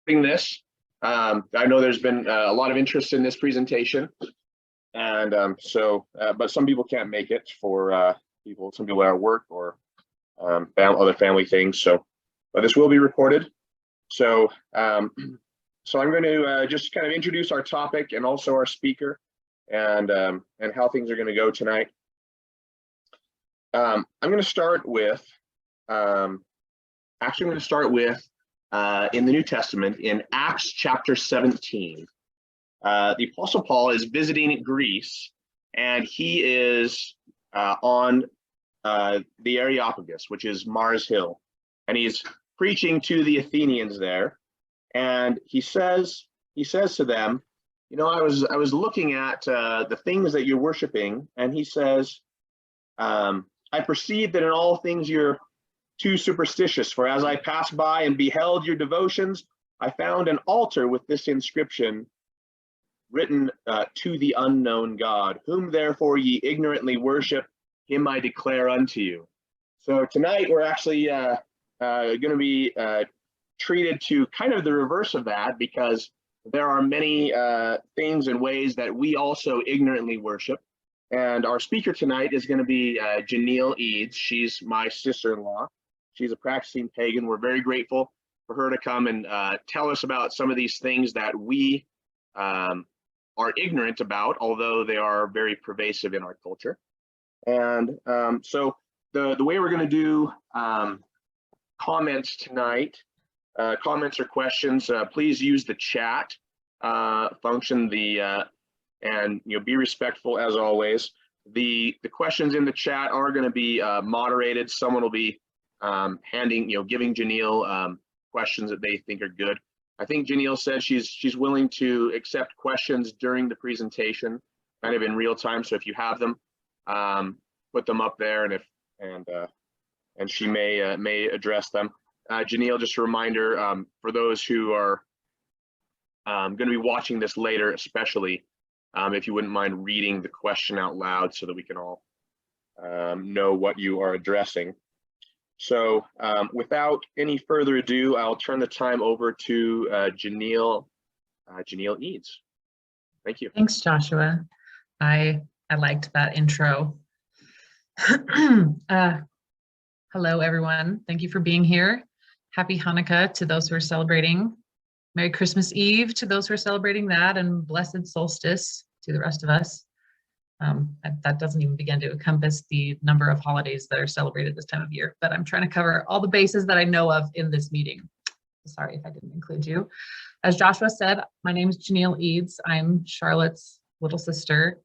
this. I know there's been a lot of interest in this presentation, and but some people can't make it for some people are at work or other family things. So, but this will be recorded. So, so I'm going to just kind of introduce our topic and also our speaker, and how things are going to go tonight. I'm going to start with, actually I'm going to start with in the New Testament in Acts chapter 17. The Apostle Paul is visiting Greece, and he is on the Areopagus, which is Mars Hill, and he's preaching to the Athenians there, and he says to them, you know, I was looking at the things that you're worshiping, and he says, I perceive that in all things you're too superstitious, for as I passed by and beheld your devotions, I found an altar with this inscription written to the unknown God, whom therefore ye ignorantly worship, him I declare unto you. So tonight we're actually going to be treated to kind of the reverse of that, because there are many things and ways that we also ignorantly worship. And our speaker tonight is going to be Janeal Eads. She's my sister-in-law. She's a practicing pagan. We're very grateful for her to come and tell us about some of these things that we are ignorant about, although they are very pervasive in our culture. And so the way we're going to do comments tonight, comments or questions, please use the chat function, and be respectful as always. The questions in the chat are going to be moderated. Someone will be giving Janeal questions that they think are good. I think Janeal said she's willing to accept questions during the presentation, kind of in real time. So if you have them, put them up there, and she may address them. Janeal, just a reminder for those who are going to be watching this later, especially if you wouldn't mind reading the question out loud so that we can all know what you are addressing. So without any further ado, I'll turn the time over to Janeal Eads. Thank you. Thanks, Joshua. I liked that intro. Hello, everyone. Thank you for being here. Happy Hanukkah to those who are celebrating. Merry Christmas Eve to those who are celebrating that, and blessed solstice to the rest of us. That doesn't even begin to encompass the number of holidays that are celebrated this time of year, but I'm trying to cover all the bases that I know of in this meeting. Sorry if I didn't include you. As Joshua said, my name is Janeal Eads. I'm Charlotte's little sister.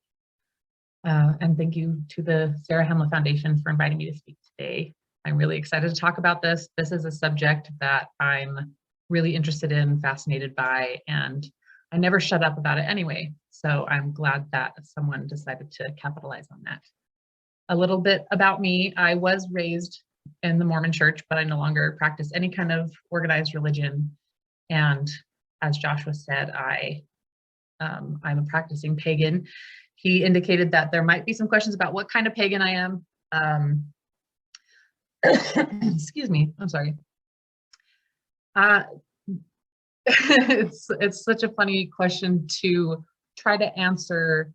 And thank you to the Zarahemla Foundation for inviting me to speak today. I'm really excited to talk about this. This is a subject that I'm really interested in, fascinated by, and I never shut up about it anyway. So I'm glad that someone decided to capitalize on that. A little bit about me. I was raised in the Mormon church, but I no longer practice any kind of organized religion. And as Joshua said, I'm a practicing pagan. He indicated that there might be some questions about what kind of pagan I am. Excuse me, I'm sorry. It's such a funny question to try to answer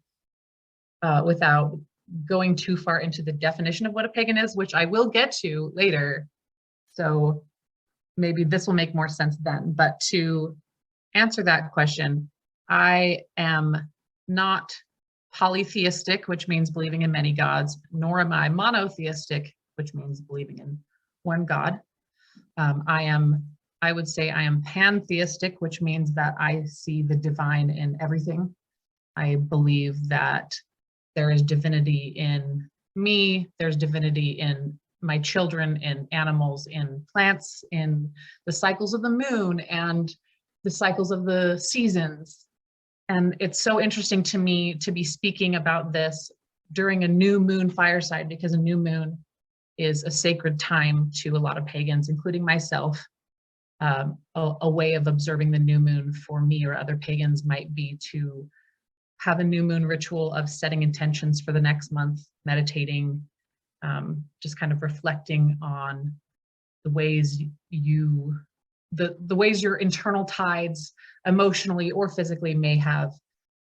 without going too far into the definition of what a pagan is, which I will get to later. So maybe this will make more sense then. But to answer that question, I am not polytheistic, which means believing in many gods, nor am I monotheistic, which means believing in one God. I would say I am pantheistic, which means that I see the divine in everything. I believe that there is divinity in me, there's divinity in my children, in animals, in plants, in the cycles of the moon and the cycles of the seasons. And it's so interesting to me to be speaking about this during a new moon fireside, because a new moon is a sacred time to a lot of pagans, including myself. A way of observing the new moon for me or other pagans might be to have a new moon ritual of setting intentions for the next month, meditating, just kind of reflecting on the ways you the ways your internal tides emotionally or physically may have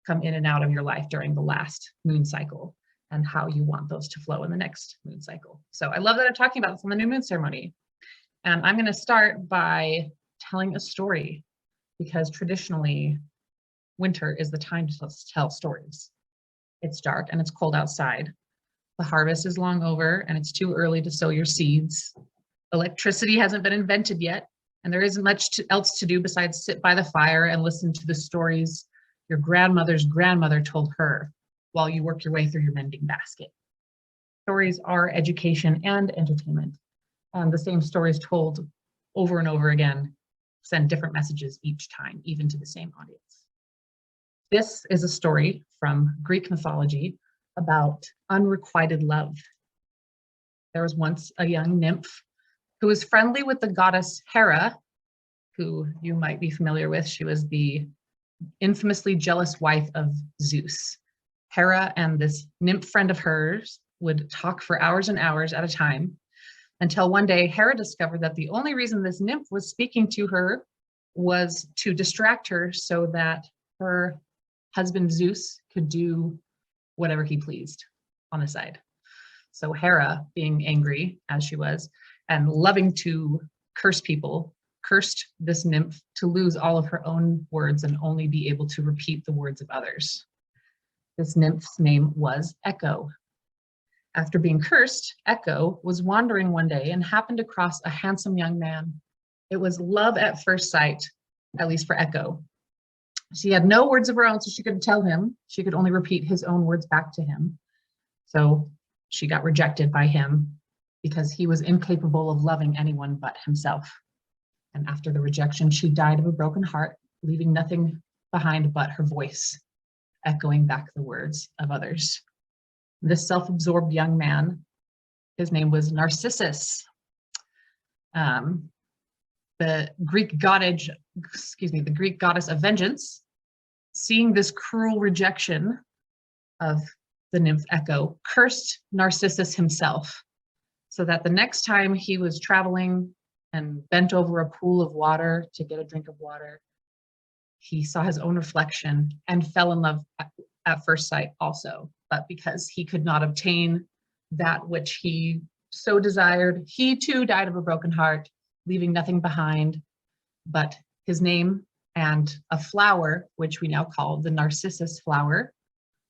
come in and out of your life during the last moon cycle, and how you want those to flow in the next moon cycle. So I love that I'm talking about this on the new moon ceremony. And I'm going to start by telling a story, because traditionally winter is the time to tell stories. It's dark and it's cold outside. The harvest is long over and it's too early to sow your seeds. Electricity hasn't been invented yet, and there isn't much else to do besides sit by the fire and listen to the stories your grandmother's grandmother told her while you work your way through your mending basket. Stories are education and entertainment, and the same stories told over and over again send different messages each time, even to the same audience. This is a story from Greek mythology about unrequited love. There was once a young nymph who was friendly with the goddess Hera, who you might be familiar with. She was the infamously jealous wife of Zeus. Hera and this nymph friend of hers would talk for hours and hours at a time, until one day Hera discovered that the only reason this nymph was speaking to her was to distract her so that her husband Zeus could do whatever he pleased on the side. So Hera, being angry as she was and loving to curse people, cursed this nymph to lose all of her own words and only be able to repeat the words of others. This nymph's name was Echo. After being cursed, Echo was wandering one day and happened across a handsome young man. It was love at first sight, at least for Echo. She had no words of her own, so she couldn't tell him. She could only repeat his own words back to him. So she got rejected by him because he was incapable of loving anyone but himself. And after the rejection, she died of a broken heart, leaving nothing behind but her voice, echoing back the words of others. This self-absorbed young man, his name was Narcissus. The Greek goddess of vengeance, seeing this cruel rejection of the nymph Echo, cursed Narcissus himself, so that the next time he was traveling and bent over a pool of water to get a drink of water, he saw his own reflection and fell in love at first sight also. But because he could not obtain that which he so desired, he too died of a broken heart, leaving nothing behind but his name and a flower, which we now call the Narcissus flower,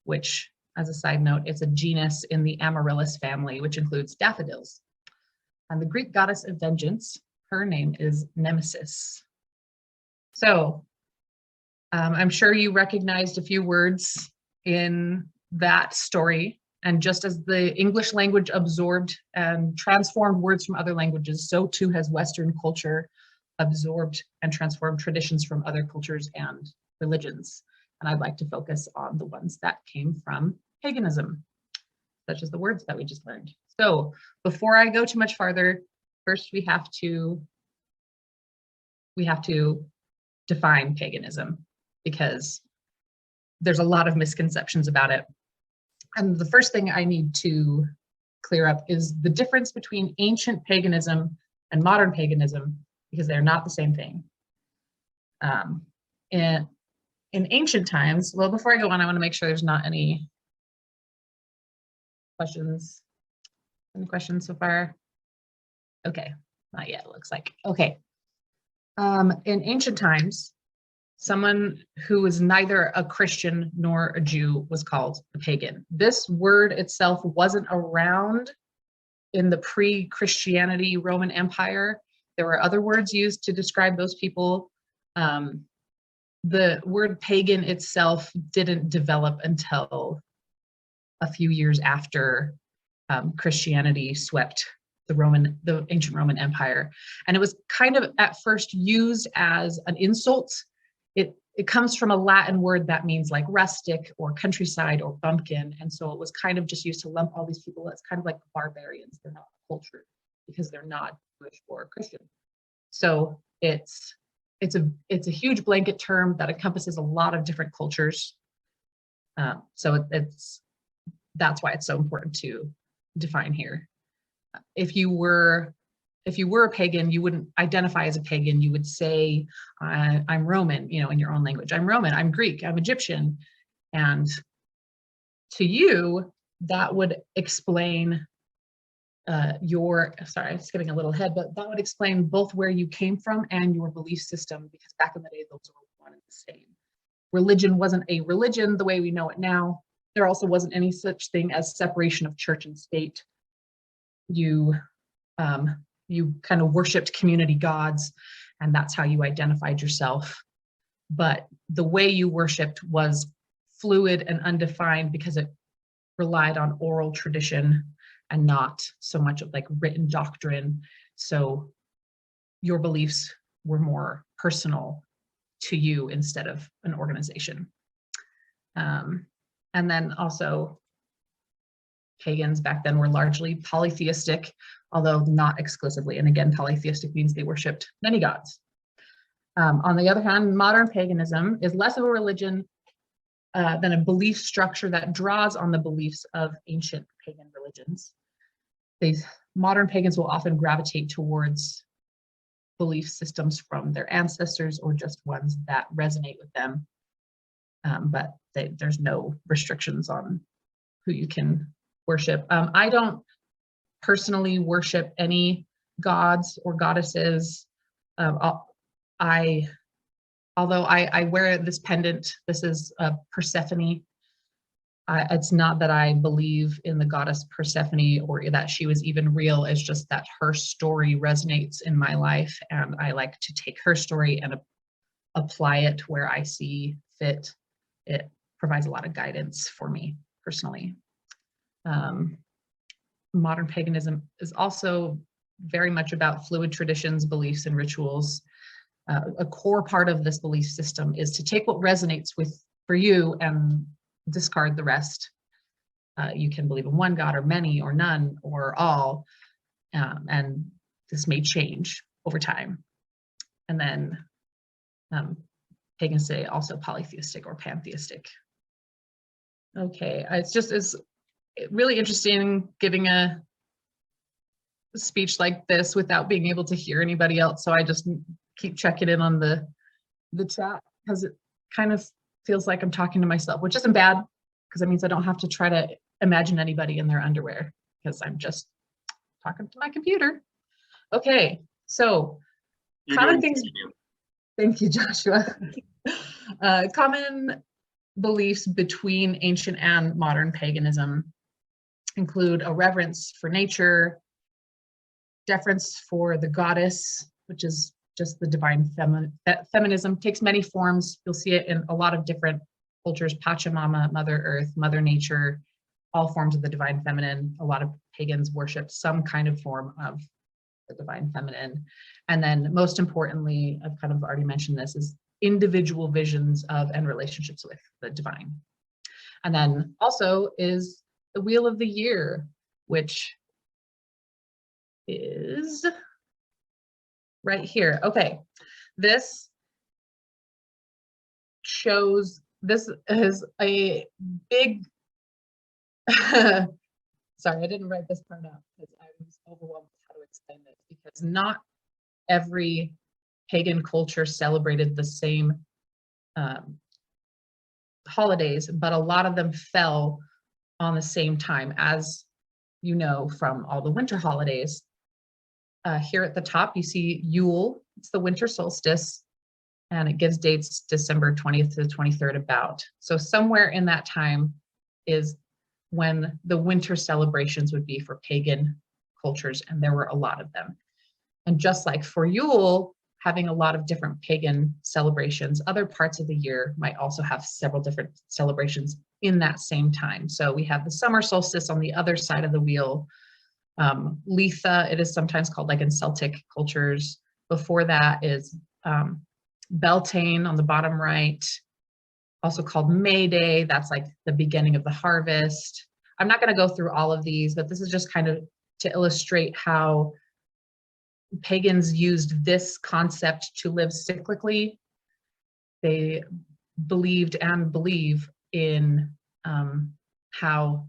which, as a side note, it's a genus in the Amaryllis family, which includes daffodils. And the Greek goddess of vengeance, her name is Nemesis. So I'm sure you recognized a few words in that story. And just as the English language absorbed and transformed words from other languages, so too has Western culture absorbed and transformed traditions from other cultures and religions. And I'd like to focus on the ones that came from paganism, such as the words that we just learned. So before I go too much farther, first we have to define paganism, because there's a lot of misconceptions about it. And the first thing I need to clear up is the difference between ancient paganism and modern paganism, because they're not the same thing. In ancient times, well, before I go on, I want to make sure there's not any questions. Any questions so far? Okay, not yet, it looks like. Okay. In ancient times, someone who was neither a Christian nor a Jew was called a pagan. This word itself wasn't around in the pre-Christianity Roman Empire. There were other words used to describe those people. The word pagan itself didn't develop until a few years after Christianity swept the ancient Roman Empire. And it was kind of at first used as an insult. It comes from a Latin word that means like rustic or countryside or bumpkin. And so it was kind of just used to lump all these people as kind of like barbarians. They're not cultured because they're not Jewish or Christian. So it's a huge blanket term that encompasses a lot of different cultures. So that's why it's so important to define here. If if you were a pagan, you wouldn't identify as a pagan. You would say, I'm Roman, you know, in your own language. I'm Roman, I'm Greek, I'm Egyptian. And to you, that would explain sorry, I'm skipping a little ahead, but that would explain both where you came from and your belief system, because back in the day, those were one and the same. Religion wasn't a religion the way we know it now. There also wasn't any such thing as separation of church and state. You kind of worshiped community gods, and that's how you identified yourself. But the way you worshiped was fluid and undefined because it relied on oral tradition and not so much of like written doctrine. So your beliefs were more personal to you instead of an organization. And then also pagans back then were largely polytheistic, although not exclusively. And again, polytheistic means they worshiped many gods. On the other hand, modern paganism is less of a religion than a belief structure that draws on the beliefs of ancient pagan religions. These modern pagans will often gravitate towards belief systems from their ancestors or just ones that resonate with them. But there's no restrictions on who you can worship. I don't personally worship any gods or goddesses. Although I wear this pendant, this is Persephone. It's not that I believe in the goddess Persephone or that she was even real. It's just that her story resonates in my life, and I like to take her story and apply it where I see fit. It provides a lot of guidance for me personally. Modern paganism is also very much about fluid traditions, beliefs, and rituals. A core part of this belief system is to take what resonates for you and discard the rest. You can believe in one God or many or none or all, and this may change over time. And then pagans say also polytheistic or pantheistic. Okay, it's really interesting giving a speech like this without being able to hear anybody else. So I just keep checking in on the chat because it kind of feels like I'm talking to myself, which isn't bad because it means I don't have to try to imagine anybody in their underwear because I'm just talking to my computer. Okay, so common things. Thank you, Joshua. Common beliefs between ancient and modern paganism include a reverence for nature, deference for the goddess, which is just the divine feminism, takes many forms. You'll see it in a lot of different cultures: Pachamama, Mother Earth, Mother Nature, all forms of the divine feminine. A lot of pagans worship some kind of form of the divine feminine. And then most importantly, I've kind of already mentioned this, is individual visions of and relationships with the divine. And then also is the Wheel of the Year, which is right here. Okay, this is a big, sorry, I didn't write this part out because I was overwhelmed with how to explain this, because not every pagan culture celebrated the same holidays, but a lot of them fell on the same time, as you know from all the winter holidays. Here at the top, you see Yule. It's the winter solstice, and it gives dates December 20th to the 23rd about. So somewhere in that time is when the winter celebrations would be for pagan cultures, and there were a lot of them. And just like for Yule, having a lot of different pagan celebrations, other parts of the year might also have several different celebrations in that same time. So we have the summer solstice on the other side of the wheel. Litha, it is sometimes called, like in Celtic cultures. Before that is Beltane on the bottom right, also called May Day. That's like the beginning of the harvest. I'm not going to go through all of these, but this is just kind of to illustrate how pagans used this concept to live cyclically. They believed and believe in how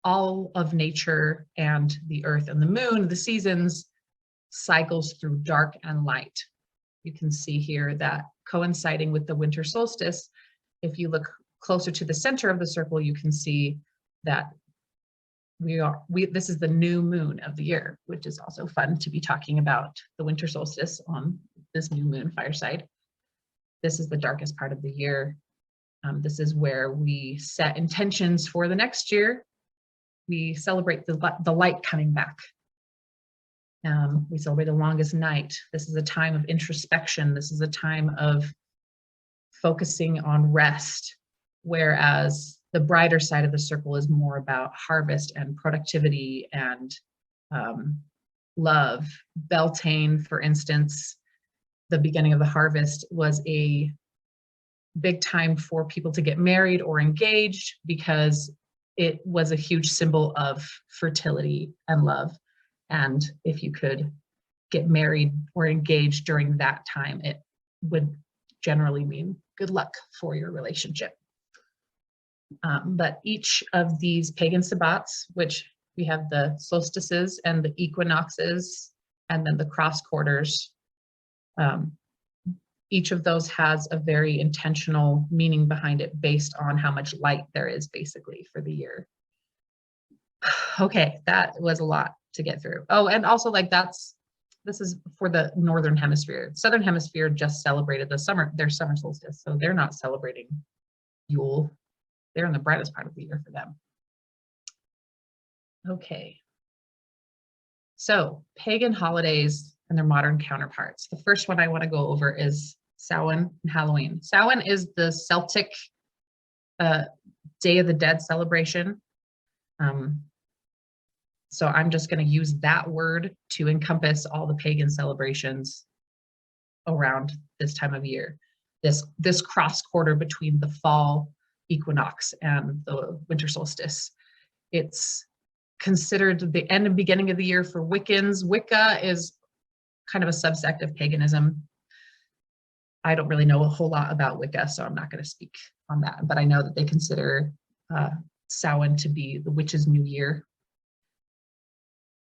all of nature and the earth and the moon, the seasons, cycles through dark and light. You can see here that coinciding with the winter solstice, if you look closer to the center of the circle, you can see that this is the new moon of the year, which is also fun to be talking about the winter solstice on this new moon fireside. This is the darkest part of the year. This is where we set intentions for the next year. We celebrate the light coming back. We celebrate the longest night. This is a time of introspection. This is a time of focusing on rest, whereas the brighter side of the circle is more about harvest and productivity and love. Beltane, for instance, the beginning of the harvest was a big time for people to get married or engaged because it was a huge symbol of fertility and love. And if you could get married or engaged during that time, it would generally mean good luck for your relationship. But each of these pagan sabbats, which we have the solstices and the equinoxes, and then the cross quarters, each of those has a very intentional meaning behind it based on how much light there is basically for the year. Okay, that was a lot to get through. Oh, and also like this is for the Northern Hemisphere. Southern Hemisphere just celebrated their summer solstice, so they're not celebrating Yule. They're in the brightest part of the year for them. Okay. So pagan holidays and their modern counterparts. The first one I want to go over is Samhain and Halloween. Samhain is the Celtic Day of the Dead celebration. So I'm just going to use that word to encompass all the pagan celebrations around this time of year. This cross quarter between the fall equinox and the winter solstice. It's considered the end and beginning of the year for Wiccans. Wicca is kind of a subsect of paganism. I don't really know a whole lot about Wicca, so I'm not going to speak on that, but I know that they consider Samhain to be the witch's new year.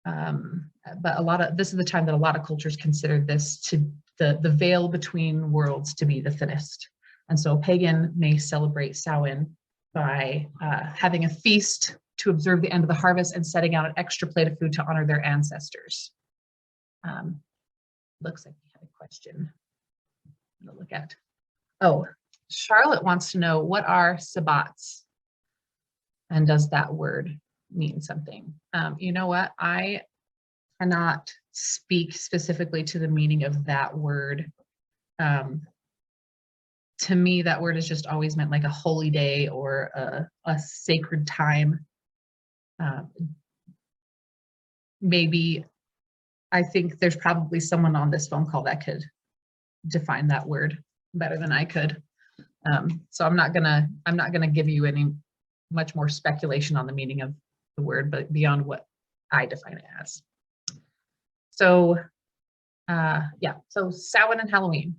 But this is the time that a lot of cultures consider this to the veil between worlds to be the thinnest. And so a pagan may celebrate Samhain by having a feast to observe the end of the harvest and setting out an extra plate of food to honor their ancestors. Looks like we have a question to look at. Oh, Charlotte wants to know, what are sabbats? And does that word mean something? You know what? I cannot speak specifically to the meaning of that word. To me, that word has just always meant like a holy day or a sacred time. Maybe, I think there's probably someone on this phone call that could define that word better than I could. So I'm not gonna give you any much more speculation on the meaning of the word, but beyond what I define it as. So yeah, so Samhain and Halloween.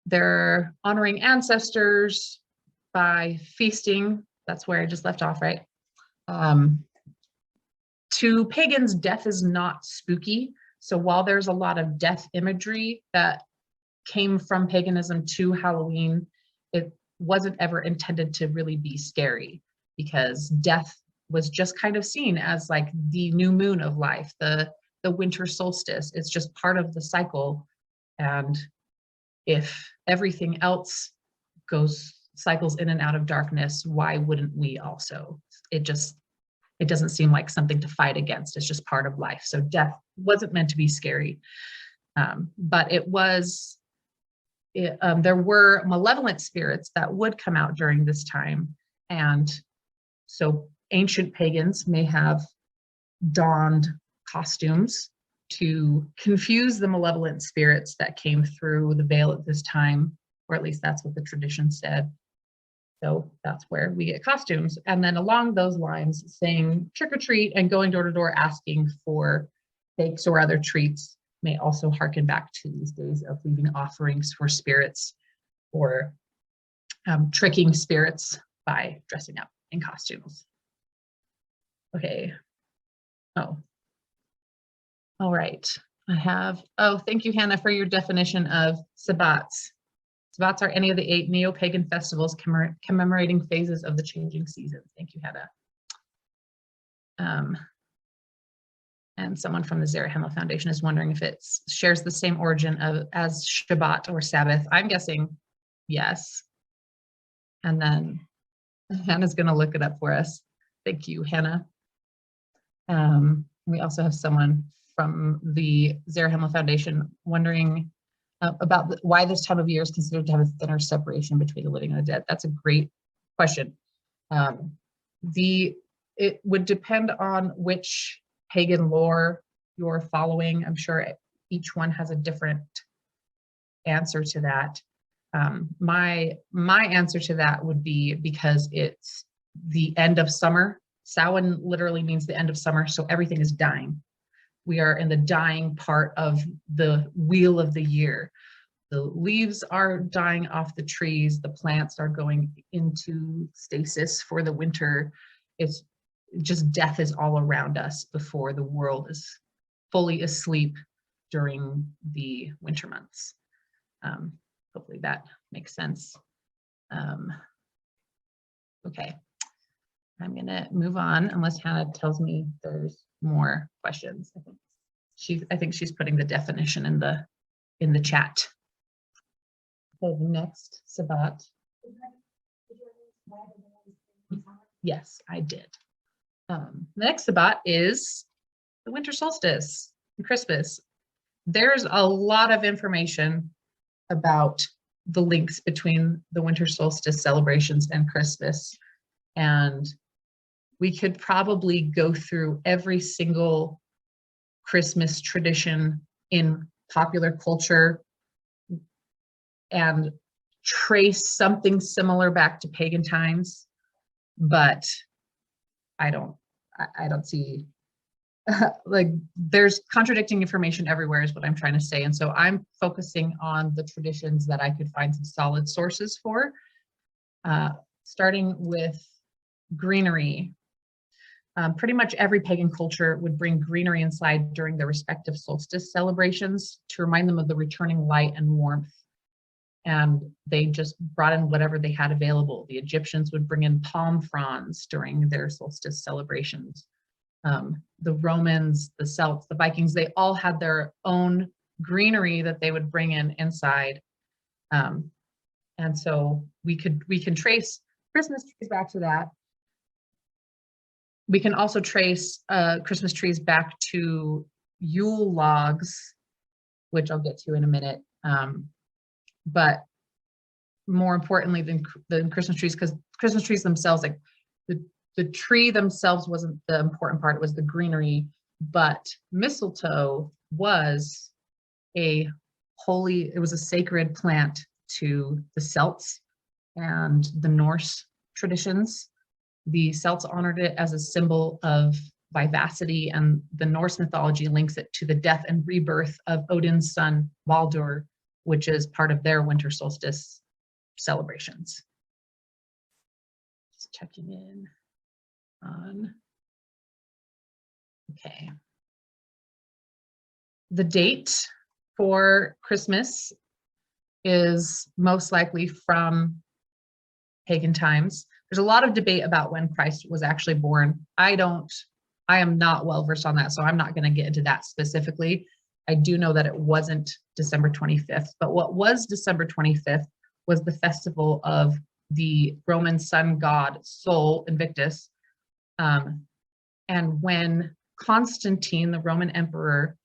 They're honoring ancestors by feasting. That's where I just left off, right? To pagans, death is not spooky. So while there's a lot of death imagery that came from paganism to Halloween, it wasn't ever intended to really be scary, because death was just kind of seen as like the new moon of life, the winter solstice. It's just part of the cycle. And if everything else cycles in and out of darkness, why wouldn't we also? It doesn't seem like something to fight against. It's just part of life. So death wasn't meant to be scary, but there were malevolent spirits that would come out during this time. And so ancient pagans may have donned costumes to confuse the malevolent spirits that came through the veil at this time, or at least that's what the tradition said. So that's where we get costumes. And then along those lines, saying trick or treat and going door to door asking for cakes or other treats may also harken back to these days of leaving offerings for spirits, or tricking spirits by dressing up in costumes. Okay. Oh. All right. Oh, thank you, Hannah, for your definition of Sabbats. Sabbats are any of the 8 neo-pagan festivals commemorating phases of the changing seasons. Thank you, Hannah. And someone from the Zarahemla Foundation is wondering if it shares the same origin as Shabbat or Sabbath. I'm guessing yes. And then Hannah's going to look it up for us. Thank you, Hannah. We also have someone from the Zarahemla Foundation wondering about why this time of year is considered to have a thinner separation between the living and the dead. That's a great question. It would depend on which pagan lore you're following. I'm sure each one has a different answer to that. My answer to that would be because it's the end of summer. Samhain literally means the end of summer, so everything is dying. We are in the dying part of the wheel of the year. The leaves are dying off the trees. The plants are going into stasis for the winter. It's just death is all around us before the world is fully asleep during the winter months. Hopefully that makes sense. Okay, I'm gonna move on unless Hannah tells me there's more questions. I think she's putting the definition in the chat. Okay, next, Sabbat. Yes, I did. The next Sabbat is the winter solstice and Christmas. There's a lot of information about the links between the winter solstice celebrations and Christmas. And we could probably go through every single Christmas tradition in popular culture and trace something similar back to pagan times, but I don't see like there's contradicting information everywhere is what I'm trying to say. And so I'm focusing on the traditions that I could find some solid sources for, starting with greenery. Pretty much every pagan culture would bring greenery inside during their respective solstice celebrations to remind them of the returning light and warmth. And they just brought in whatever they had available. The Egyptians would bring in palm fronds during their solstice celebrations. The Romans, the Celts, the Vikings, they all had their own greenery that they would bring in inside. And so we can trace Christmas trees back to that. We can also trace Christmas trees back to Yule logs, which I'll get to in a minute. But more importantly than Christmas trees, because Christmas trees themselves, like the tree themselves wasn't the important part, it was the greenery, but mistletoe was a sacred plant to the Celts and the Norse traditions. The Celts honored it as a symbol of vivacity, and the Norse mythology links it to the death and rebirth of Odin's son, Baldur, which is part of their winter solstice celebrations. Just checking in on, okay. The date for Christmas is most likely from pagan times. There's a lot of debate about when Christ was actually born. I am not well versed on that, so I'm not going to get into that specifically. I do know that it wasn't December 25th, but what was December 25th was the festival of the Roman sun god Sol Invictus. And when Constantine, the Roman emperor,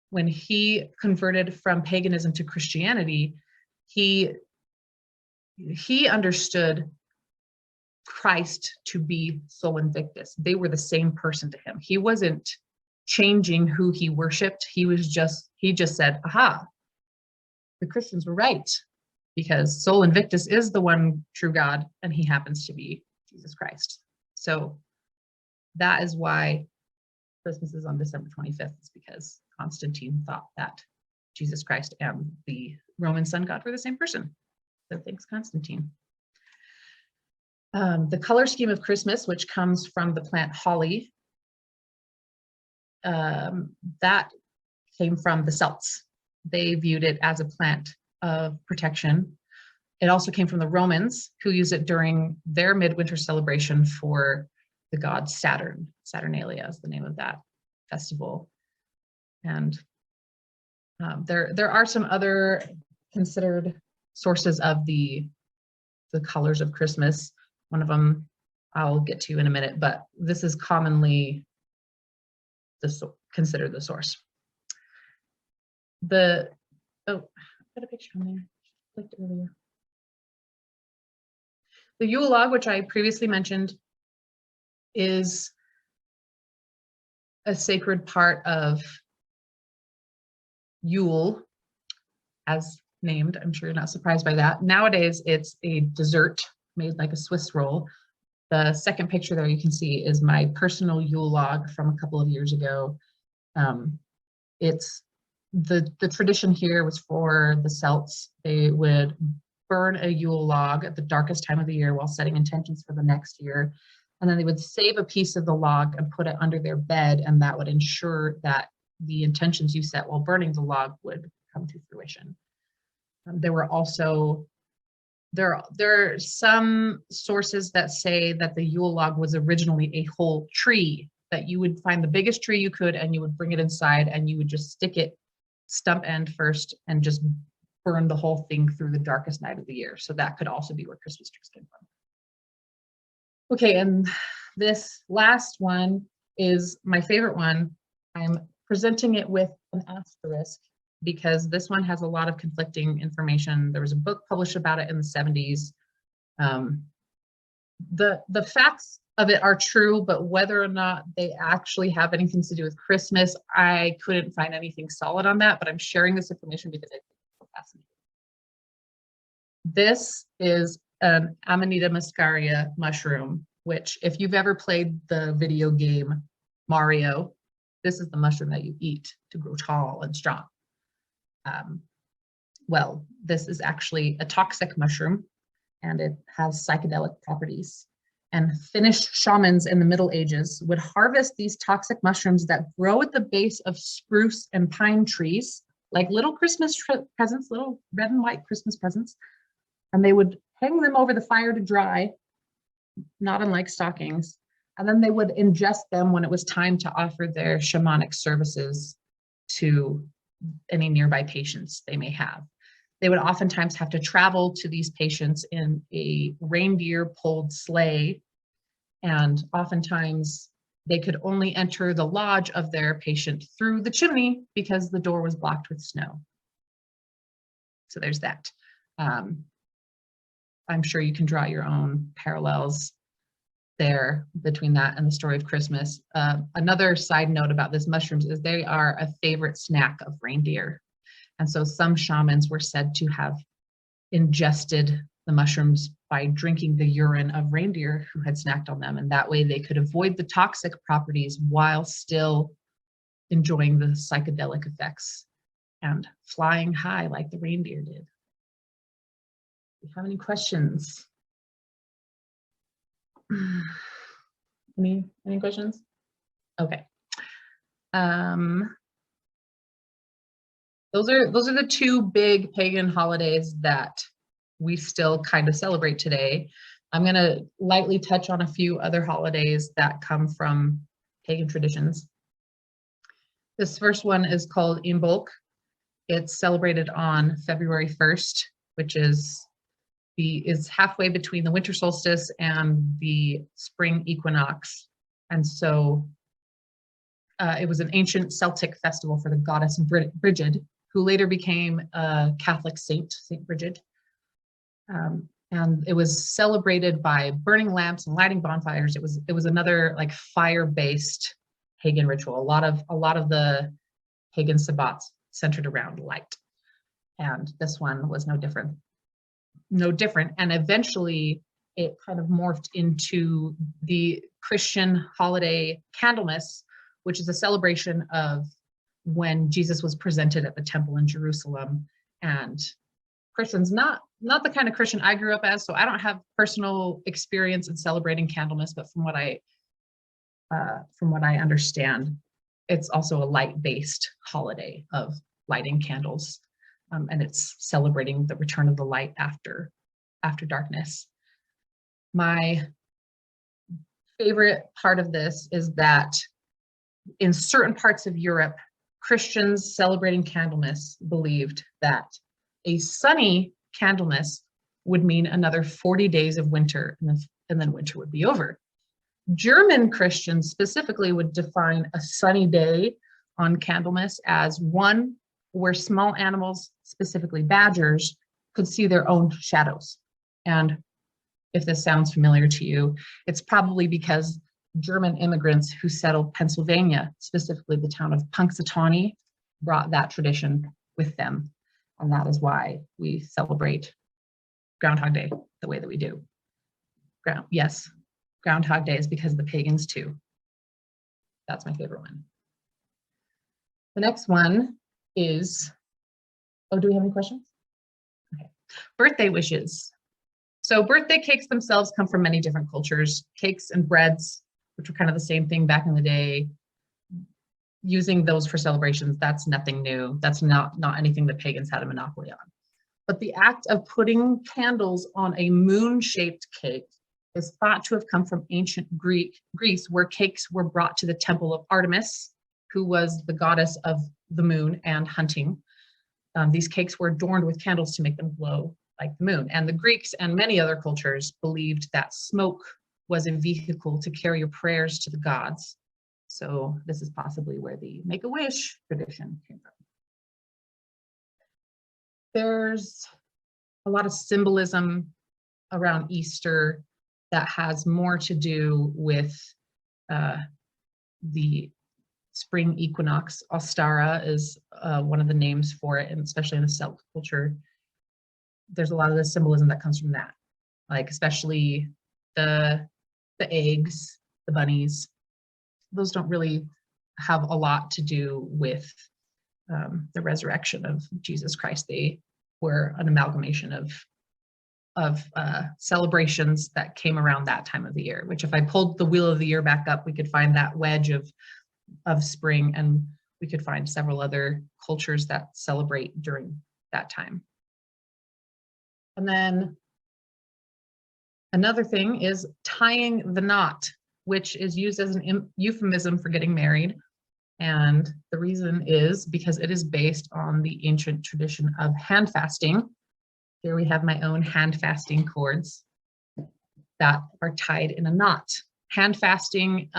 when he converted from paganism to Christianity, he understood Christ to be Sol Invictus. They were the same person to him. He wasn't changing who he worshiped. He just said, aha, the Christians were right, because Sol Invictus is the one true God, and he happens to be Jesus Christ. So that is why Christmas is on December 25th, is because Constantine thought that Jesus Christ and the Roman sun god were the same person. So thanks, Constantine. The color scheme of Christmas, which comes from the plant holly, that came from the Celts. They viewed it as a plant of protection. It also came from the Romans, who used it during their midwinter celebration for the god Saturn. Saturnalia is the name of that festival. And there are some other considered sources of the colors of Christmas. One of them I'll get to in a minute, but this is commonly considered the source. Oh, I got a picture on there. I clicked earlier. The Yule log, which I previously mentioned, is a sacred part of Yule, as named. I'm sure you're not surprised by that. Nowadays, it's a dessert made like a Swiss roll. The second picture there you can see is my personal Yule log from a couple of years ago. It's the tradition here was for the Celts. They would burn a Yule log at the darkest time of the year while setting intentions for the next year. And then they would save a piece of the log and put it under their bed, and that would ensure that the intentions you set while burning the log would come to fruition. There are some sources that say that the Yule log was originally a whole tree, that you would find the biggest tree you could and you would bring it inside and you would just stick it stump end first and just burn the whole thing through the darkest night of the year. So that could also be where Christmas trees came from. Okay, and this last one is my favorite one. I'm presenting it with an asterisk because this one has a lot of conflicting information. There was a book published about it in the 70s. The facts of it are true, but whether or not they actually have anything to do with Christmas, I couldn't find anything solid on that, but I'm sharing this information because I think it's so fascinating. This is an Amanita muscaria mushroom, which if you've ever played the video game Mario, this is the mushroom that you eat to grow tall and strong. Well, this is actually a toxic mushroom and it has psychedelic properties. And Finnish shamans in the Middle Ages would harvest these toxic mushrooms that grow at the base of spruce and pine trees, like little Christmas presents, little red and white Christmas presents. And they would hang them over the fire to dry, not unlike stockings. And then they would ingest them when it was time to offer their shamanic services to any nearby patients they may have. They would oftentimes have to travel to these patients in a reindeer-pulled sleigh, and oftentimes they could only enter the lodge of their patient through the chimney because the door was blocked with snow. So there's that. I'm sure you can draw your own parallels there between that and the story of Christmas. Another side note about these mushrooms is they are a favorite snack of reindeer. And so some shamans were said to have ingested the mushrooms by drinking the urine of reindeer who had snacked on them. And that way they could avoid the toxic properties while still enjoying the psychedelic effects and flying high like the reindeer did. Do you have any questions? Any questions? Okay. Those are the two big pagan holidays that we still kind of celebrate today. I'm going to lightly touch on a few other holidays that come from pagan traditions. This first one is called Imbolc. It's celebrated on February 1st, which is halfway between the winter solstice and the spring equinox. And so it was an ancient Celtic festival for the goddess Brigid, who later became a Catholic saint, Saint Brigid. And it was celebrated by burning lamps and lighting bonfires. It was another like fire-based pagan ritual. A lot of the pagan sabbats centered around light. And this one was no different. And eventually it kind of morphed into the Christian holiday Candlemas, which is a celebration of when Jesus was presented at the temple in Jerusalem. And Christians, not the kind of Christian I grew up as, so I don't have personal experience in celebrating Candlemas, but from what I understand, it's also a light-based holiday of lighting candles, and it's celebrating the return of the light after darkness. My favorite part of this is that in certain parts of Europe, Christians celebrating Candlemas believed that a sunny Candlemas would mean another 40 days of winter, and then winter would be over. German Christians specifically would define a sunny day on Candlemas as one where small animals, specifically badgers, could see their own shadows. And if this sounds familiar to you, it's probably because German immigrants who settled Pennsylvania, specifically the town of Punxsutawney, brought that tradition with them. And that is why we celebrate Groundhog Day the way that we do. Yes, Groundhog Day is because of the pagans too. That's my favorite one. The next one is, oh, do we have any questions? Okay. Birthday wishes. So birthday cakes themselves come from many different cultures. Cakes and breads, which were kind of the same thing back in the day, using those for celebrations, that's nothing new. That's not anything that pagans had a monopoly on. But the act of putting candles on a moon-shaped cake is thought to have come from ancient Greece, where cakes were brought to the temple of Artemis, who was the goddess of the moon and hunting. These cakes were adorned with candles to make them glow like the moon. And the Greeks and many other cultures believed that smoke was a vehicle to carry your prayers to the gods. So this is possibly where the Make-A-Wish tradition came from. There's a lot of symbolism around Easter that has more to do with the spring equinox. Ostara is one of the names for it, and especially in the Celtic culture, there's a lot of the symbolism that comes from that, like especially the eggs, the bunnies. Those don't really have a lot to do with the resurrection of Jesus Christ. They were an amalgamation of celebrations that came around that time of the year, which if I pulled the wheel of the year back up, we could find that wedge of spring, and we could find several other cultures that celebrate during that time. And then another thing is tying the knot, which is used as an euphemism for getting married. And the reason is because it is based on the ancient tradition of hand fasting. Here we have my own hand fasting cords that are tied in a knot. Hand fasting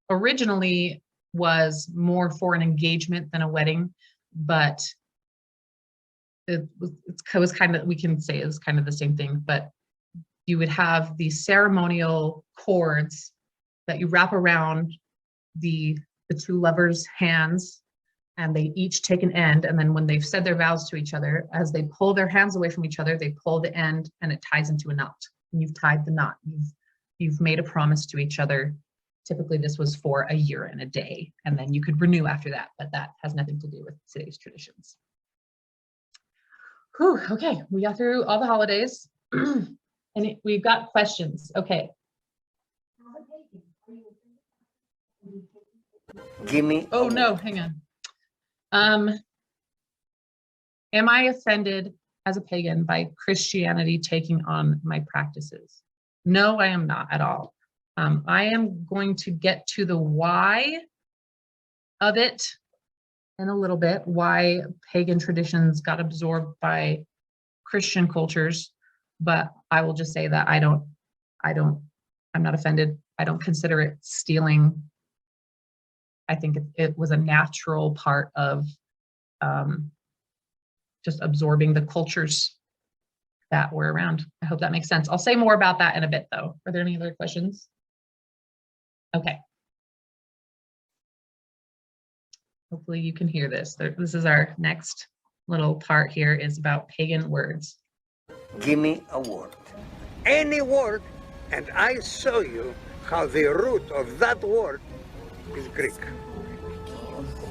originally was more for an engagement than a wedding, but it was kind of, we can say it's kind of the same thing, but you would have these ceremonial cords that you wrap around the two lovers' hands, and they each take an end, and then when they've said their vows to each other, as they pull their hands away from each other, they pull the end and it ties into a knot. And you've tied the knot. You've made a promise to each other. Typically this was for a year and a day, and then you could renew after that, but that has nothing to do with today's traditions. Whew, okay, we got through all the holidays and we've got questions. Okay. Give me. Oh no, hang on. Am I offended as a pagan by Christianity taking on my practices? No, I am not at all. I am going to get to the why of it in a little bit, why pagan traditions got absorbed by Christian cultures, but I will just say that I'm not offended. I don't consider it stealing. I think it was a natural part of just absorbing the cultures that were around. I hope that makes sense. I'll say more about that in a bit though. Are there any other questions? Okay. Hopefully you can hear this. This is our next little part here, is about pagan words. Give me a word. Any word, and I show you how the root of that word is Greek.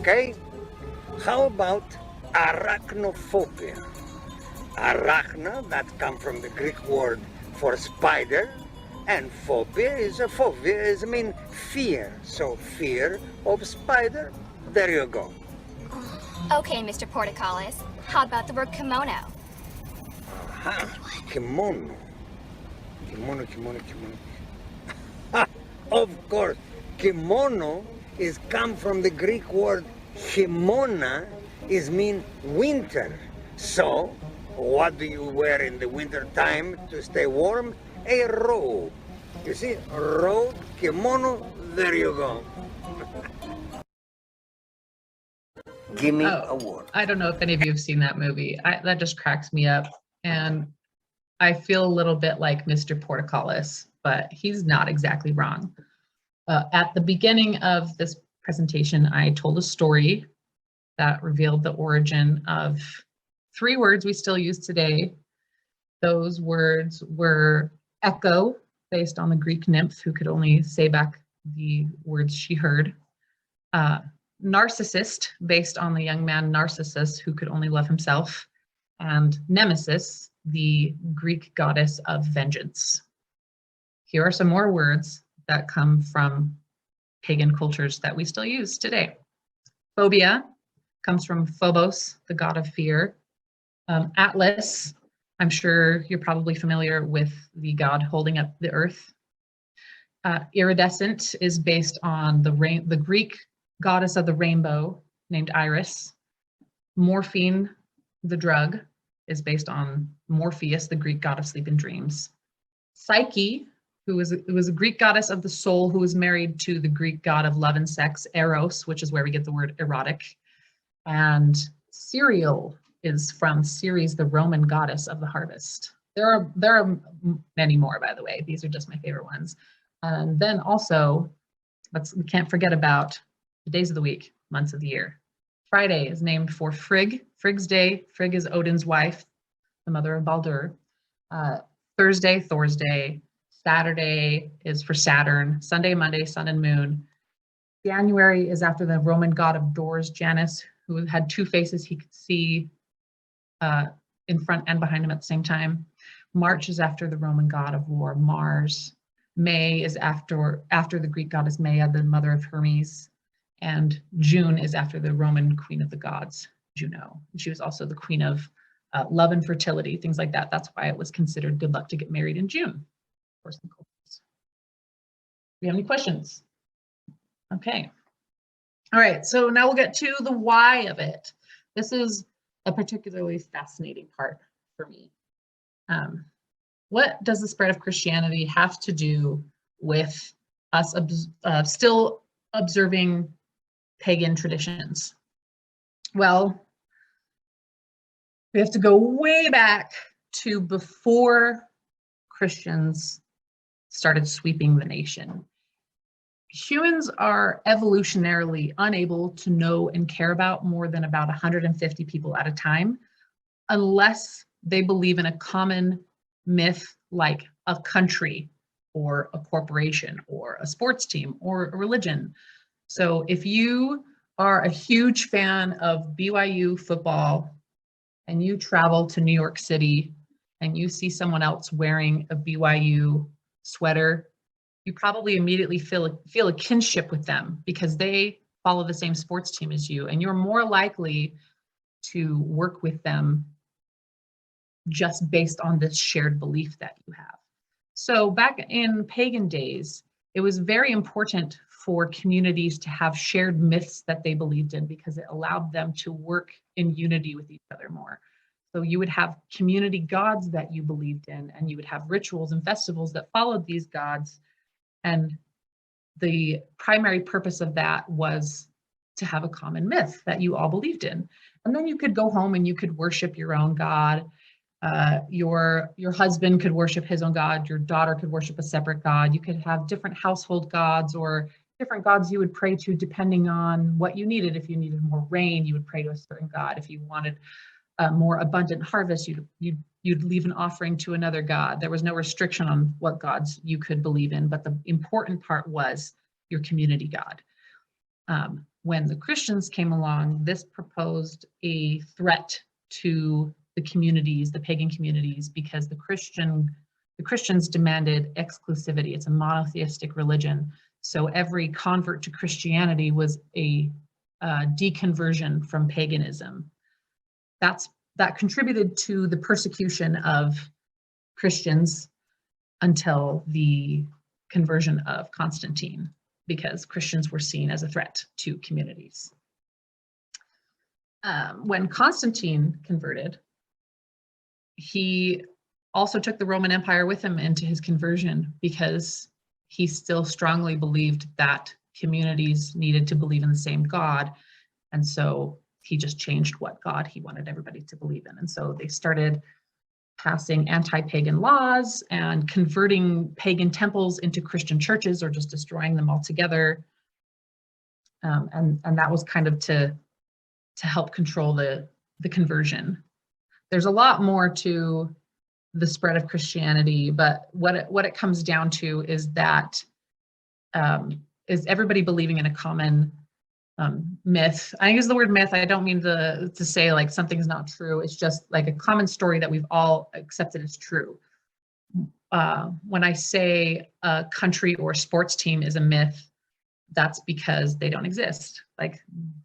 Okay? How about arachnophobia? Arachna, that comes from the Greek word for spider, And phobia is mean fear. So fear of spider, there you go. Okay, Mr. Portacales. How about the word kimono? Aha, kimono. Kimono. Ha, of course, kimono is come from the Greek word himona, is mean winter. So, what do you wear in the winter time to stay warm? A robe. You see, robe, kimono, there you go. Give me a word. I don't know if any of you have seen that movie. That just cracks me up. And I feel a little bit like Mr. Portacales, but he's not exactly wrong. At the beginning of this presentation, I told a story that revealed the origin of 3 words we still use today. Those words were echo, based on the Greek nymph who could only say back the words she heard. Narcissist, based on the young man Narcissus who could only love himself. And Nemesis, the Greek goddess of vengeance. Here are some more words that come from pagan cultures that we still use today. Phobia comes from Phobos, the god of fear. Atlas, I'm sure you're probably familiar with the god holding up the earth. Iridescent is based on the Greek goddess of the rainbow named Iris. Morphine, the drug, is based on Morpheus, the Greek god of sleep and dreams. Psyche, who was a Greek goddess of the soul who was married to the Greek god of love and sex, Eros, which is where we get the word erotic. And cereal is from Ceres, the Roman goddess of the harvest. There are many more, by the way. These are just my favorite ones. And then also, we can't forget about the days of the week, months of the year. Friday is named for Frigg, Frigg's Day. Frigg is Odin's wife, the mother of Baldur. Thursday, Thor's Day. Saturday is for Saturn. Sunday, Monday, sun and moon. January is after the Roman god of doors, Janus, who had 2 faces he could see in front and behind him at the same time. March is after the Roman god of war, Mars. May is after the Greek goddess Maia, the mother of Hermes. And June is after the Roman queen of the gods, Juno. She was also the queen of love and fertility, things like that. That's why it was considered good luck to get married in June. Of course, do we have any questions? Okay. All right, so now we'll get to the why of it. This is a particularly fascinating part for me. What does the spread of Christianity have to do with us still observing pagan traditions? Well, we have to go way back to before Christians started sweeping the nation. Humans are evolutionarily unable to know and care about more than about 150 people at a time, unless they believe in a common myth like a country or a corporation or a sports team or a religion. So if you are a huge fan of BYU football and you travel to New York City and you see someone else wearing a BYU sweater, you probably immediately feel a kinship with them because they follow the same sports team as you, and you're more likely to work with them just based on this shared belief that you have. So back in pagan days, it was very important for communities to have shared myths that they believed in because it allowed them to work in unity with each other more. So you would have community gods that you believed in, and you would have rituals and festivals that followed these gods. And the primary purpose of that was to have a common myth that you all believed in. And then you could go home and you could worship your own god. Your husband could worship his own god. Your daughter could worship a separate god. You could have different household gods or different gods you would pray to depending on what you needed. If you needed more rain, you would pray to a certain god. If you wanted a more abundant harvest, you'd leave an offering to another god. There was no restriction on what gods you could believe in, but the important part was your community god. When the Christians came along, this proposed a threat to the communities, the pagan communities, because the Christian the Christians demanded exclusivity. It's a monotheistic religion. So every convert to Christianity was a deconversion from paganism. That contributed to the persecution of Christians until the conversion of Constantine, because Christians were seen as a threat to communities. When Constantine converted, he also took the Roman Empire with him into his conversion, because he still strongly believed that communities needed to believe in the same God. And so he just changed what God he wanted everybody to believe in. And so they started passing anti-pagan laws and converting pagan temples into Christian churches, or just destroying them altogether. And that was kind of to help control the conversion. There's a lot more to the spread of Christianity, but what it comes down to is that is everybody believing in a common myth. I use the word myth. I don't mean to say like something's not true. It's just like a common story that we've all accepted as true. When I say a country or sports team is a myth, that's because they don't exist. Like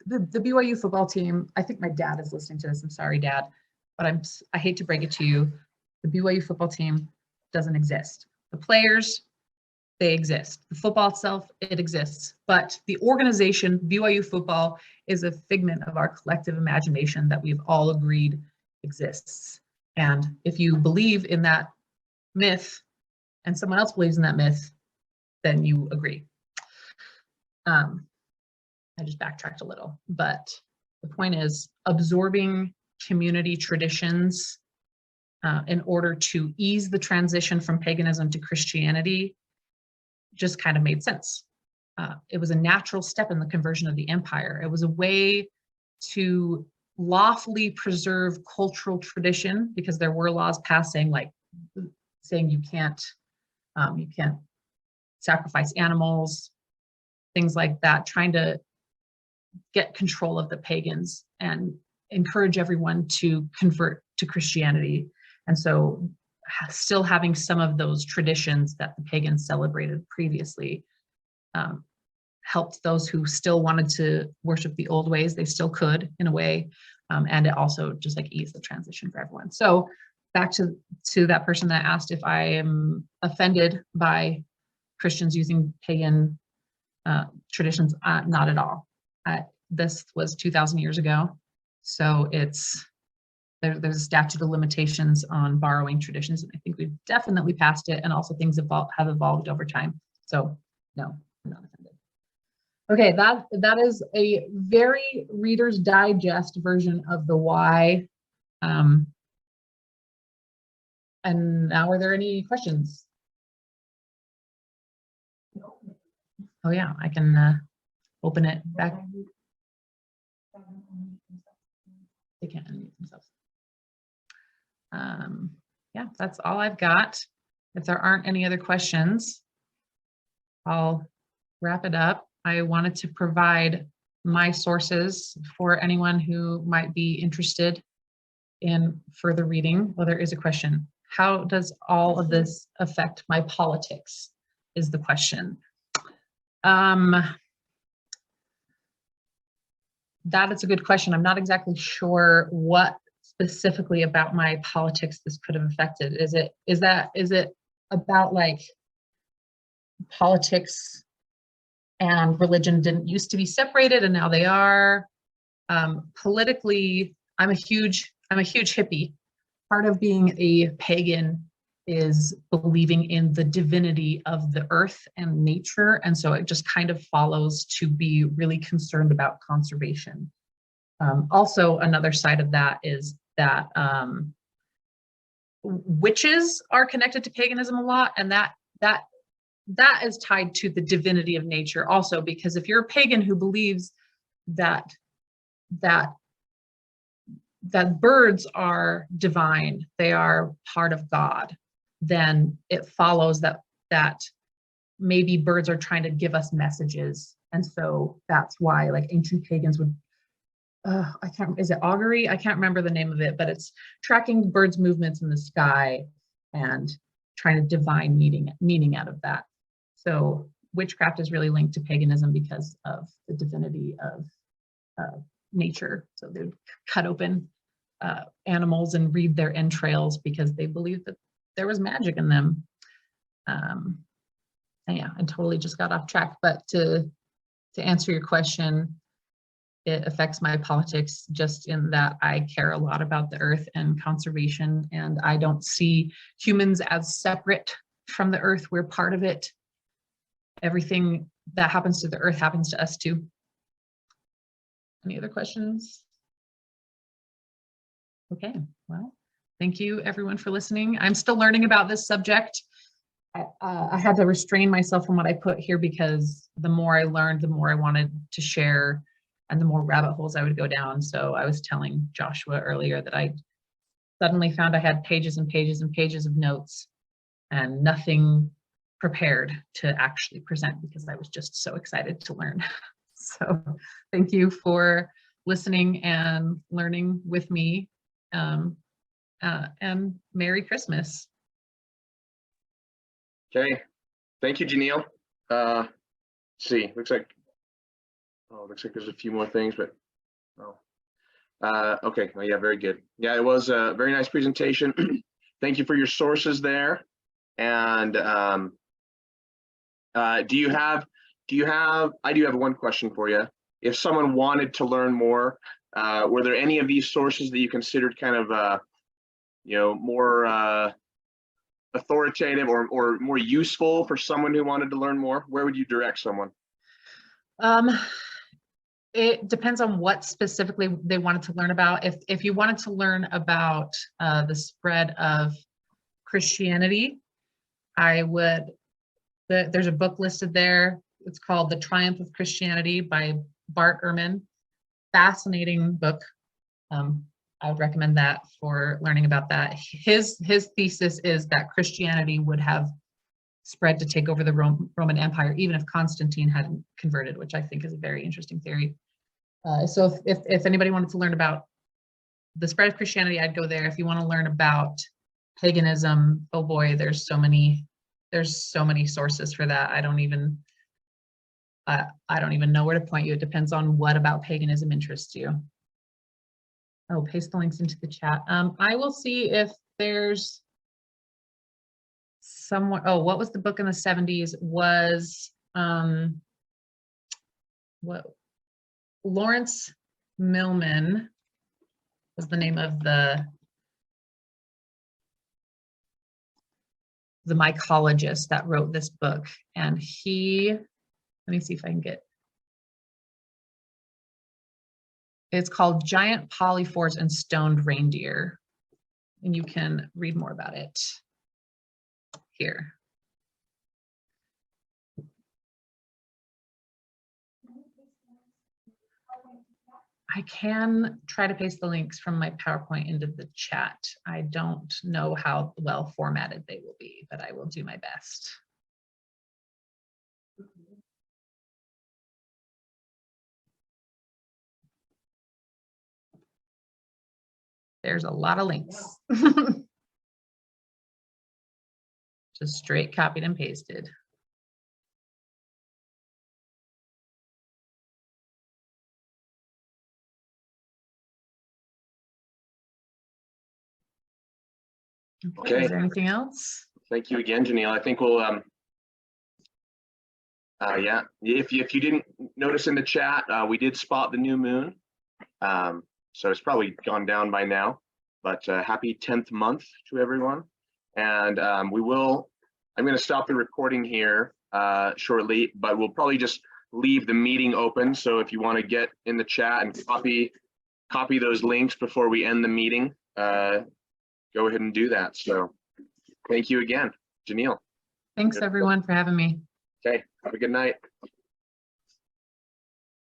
the BYU football team, I think my dad is listening to this. I'm sorry, Dad, but I hate to break it to you. The BYU football team doesn't exist. The players, they exist. The football itself, it exists. But the organization, BYU football, is a figment of our collective imagination that we've all agreed exists. And if you believe in that myth and someone else believes in that myth, then you agree. I just backtracked a little, but the point is absorbing community traditions in order to ease the transition from paganism to Christianity just kind of made sense. It was a natural step in the conversion of the empire. It was a way to lawfully preserve cultural tradition, because there were laws passing, like saying you can't sacrifice animals, things like that, trying to get control of the pagans and encourage everyone to convert to Christianity. And so still having some of those traditions that the pagans celebrated previously helped those who still wanted to worship the old ways. They still could, in a way, and it also just like eased the transition for everyone. So back to that person that asked if I am offended by Christians using pagan traditions, not at all. This was 2,000 years ago, so there's a statute of limitations on borrowing traditions, and I think we've definitely passed it, and also things have evolved over time. So no, I'm not offended. Okay, that is a very Reader's Digest version of the why. And now, are there any questions? Oh yeah, I can open it back. They can't unmute themselves. Yeah, that's all I've got. If there aren't any other questions, I'll wrap it up. I wanted to provide my sources for anyone who might be interested in further reading. Well, there is a question. How does all of this affect my politics, is the question. That is a good question. I'm not exactly sure what specifically about my politics this could have affected. Is it about like politics and religion didn't used to be separated and now they are? Politically, I'm a huge hippie. Part of being a pagan is believing in the divinity of the earth and nature, and so it just kind of follows to be really concerned about conservation. Also, another side of that is that witches are connected to paganism a lot, and that is tied to the divinity of nature also, because if you're a pagan who believes that birds are divine, they are part of God, then it follows that maybe birds are trying to give us messages. And so that's why like ancient pagans would, is it augury? I can't remember the name of it, but it's tracking birds' movements in the sky and trying to divine meaning out of that. So witchcraft is really linked to paganism because of the divinity of nature. So they would cut open animals and read their entrails because they believed that there was magic in them. And yeah, I totally just got off track, but to answer your question, it affects my politics just in that I care a lot about the earth and conservation, and I don't see humans as separate from the earth. We're part of it. Everything that happens to the earth happens to us too. Any other questions? Okay, well, thank you everyone for listening. I'm still learning about this subject. I had to restrain myself from what I put here because the more I learned, the more I wanted to share and the more rabbit holes I would go down. So I was telling Joshua earlier that I suddenly found I had pages and pages and pages of notes and nothing prepared to actually present because I was just so excited to learn. So thank you for listening and learning with me, and Merry Christmas. Okay, thank you, Janeal. Let's see, looks like there's a few more things, but okay, oh, yeah, very good. Yeah, it was a very nice presentation. Thank you for your sources there. And I do have one question for you. If someone wanted to learn more, were there any of these sources that you considered kind of more authoritative or more useful for someone who wanted to learn more? Where would you direct someone? It depends on what specifically they wanted to learn about. If you wanted to learn about the spread of Christianity, there's a book listed there. It's called The Triumph of Christianity by Bart Ehrman. Fascinating book. I would recommend that for learning about that. His thesis is that Christianity would have spread to take over the Roman Empire, even if Constantine hadn't converted, which I think is a very interesting theory. So if anybody wanted to learn about the spread of Christianity, I'd go there. If you want to learn about paganism, oh boy, there's so many sources for that. I don't even know where to point you. It depends on what about paganism interests you. Oh, paste the links into the chat. I will see if there's someone. Oh, what was the book in the 70s? Was what? Lawrence Millman was the name of the mycologist that wrote this book, and let me see if I can get. It's called Giant Polyphores and Stoned Reindeer, and you can read more about it here. I can try to paste the links from my PowerPoint into the chat. I don't know how well formatted they will be, but I will do my best. There's a lot of links. Just straight copied and pasted. Okay. Is there anything else? Thank you again, Janeal. I think we'll yeah, if you didn't notice in the chat, we did spot the new moon. So it's probably gone down by now, but happy 10th month to everyone. And I'm going to stop the recording here shortly, but we'll probably just leave the meeting open. So if you want to get in the chat and copy those links before we end the meeting, go ahead and do that. So thank you again, Janeal. Thanks everyone for having me. Okay, have a good night.